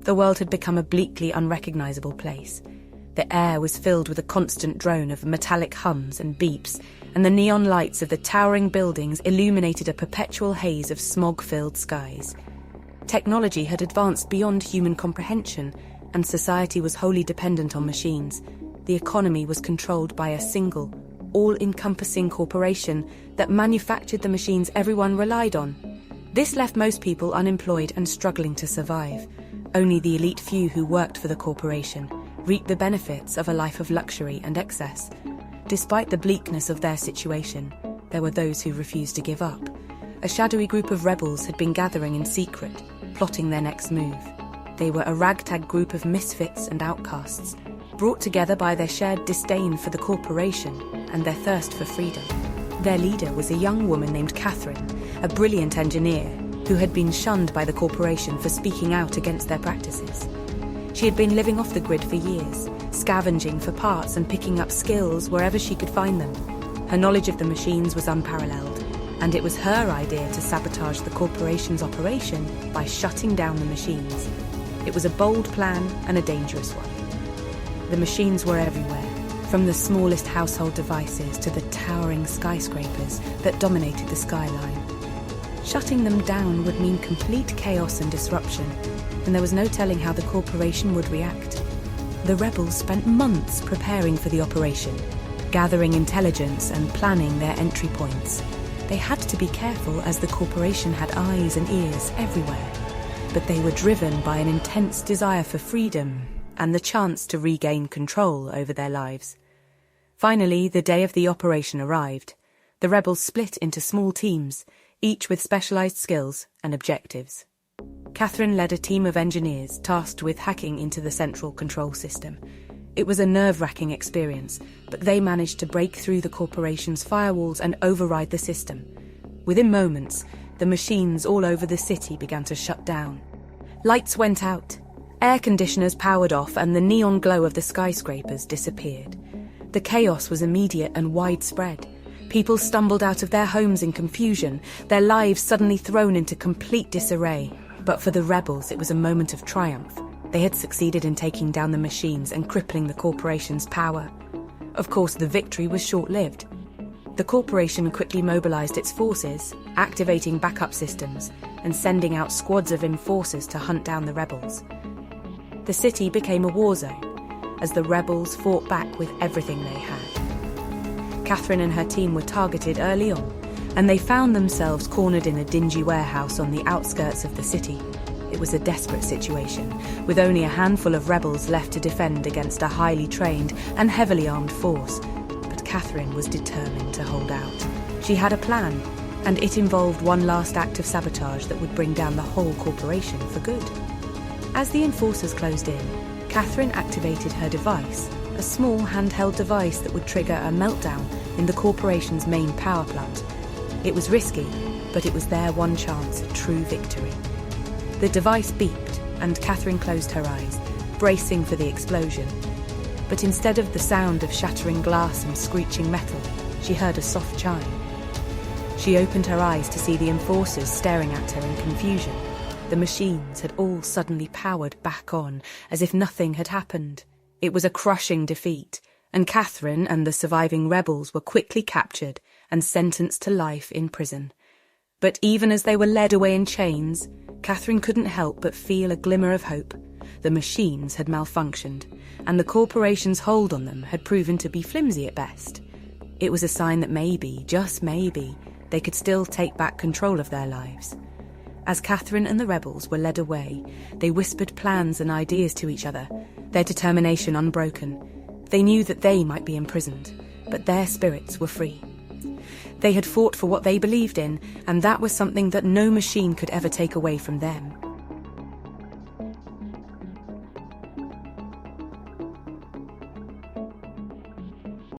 The world had become a bleakly unrecognizable place. The air was filled with a constant drone of metallic hums and beeps, and the neon lights of the towering buildings illuminated a perpetual haze of smog-filled skies. Technology had advanced beyond human comprehension, and society was wholly dependent on machines. The economy was controlled by a single, all-encompassing corporation that manufactured the machines everyone relied on. This left most people unemployed and struggling to survive. Only the elite few who worked for the corporation reaped the benefits of a life of luxury and excess. Despite the bleakness of their situation, there were those who refused to give up. A shadowy group of rebels had been gathering in secret, plotting their next move. They were a ragtag group of misfits and outcasts, brought together by their shared disdain for the corporation and their thirst for freedom. Their leader was a young woman named Catherine, a brilliant engineer who had been shunned by the corporation for speaking out against their practices. She had been living off the grid for years, scavenging for parts and picking up skills wherever she could find them. Her knowledge of the machines was unparalleled, and it was her idea to sabotage the corporation's operation by shutting down the machines. It was a bold plan and a dangerous one. The machines were everywhere, from the smallest household devices to the towering skyscrapers that dominated the skyline. Shutting them down would mean complete chaos and disruption, and there was no telling how the corporation would react. The rebels spent months preparing for the operation, gathering intelligence and planning their entry points. They had to be careful as the corporation had eyes and ears everywhere, but they were driven by an intense desire for freedom and the chance to regain control over their lives. Finally, the day of the operation arrived. The rebels split into small teams, each with specialized skills and objectives. Catherine led a team of engineers tasked with hacking into the central control system. It was a nerve-wracking experience, but they managed to break through the corporation's firewalls and override the system. Within moments, the machines all over the city began to shut down. Lights went out, air conditioners powered off, and the neon glow of the skyscrapers disappeared. The chaos was immediate and widespread. People stumbled out of their homes in confusion, their lives suddenly thrown into complete disarray. But for the rebels, it was a moment of triumph. They had succeeded in taking down the machines and crippling the corporation's power. Of course, the victory was short-lived. The corporation quickly mobilized its forces, activating backup systems and sending out squads of enforcers to hunt down the rebels. The city became a war zone, as the rebels fought back with everything they had. Catherine and her team were targeted early on, and they found themselves cornered in a dingy warehouse on the outskirts of the city. It was a desperate situation, with only a handful of rebels left to defend against a highly trained and heavily armed force. But Catherine was determined to hold out. She had a plan, and it involved one last act of sabotage that would bring down the whole corporation for good. As the enforcers closed in, Catherine activated her device, a small handheld device that would trigger a meltdown in the corporation's main power plant. It was risky, but it was their one chance at true victory. The device beeped, and Catherine closed her eyes, bracing for the explosion. But instead of the sound of shattering glass and screeching metal, she heard a soft chime. She opened her eyes to see the enforcers staring at her in confusion. The machines had all suddenly powered back on, as if nothing had happened. It was a crushing defeat, and Catherine and the surviving rebels were quickly captured and sentenced to life in prison. But even as they were led away in chains, Catherine couldn't help but feel a glimmer of hope. The machines had malfunctioned, and the corporation's hold on them had proven to be flimsy at best. It was a sign that maybe, just maybe, they could still take back control of their lives. As Catherine and the rebels were led away, they whispered plans and ideas to each other, their determination unbroken. They knew that they might be imprisoned, but their spirits were free. They had fought for what they believed in, and that was something that no machine could ever take away from them.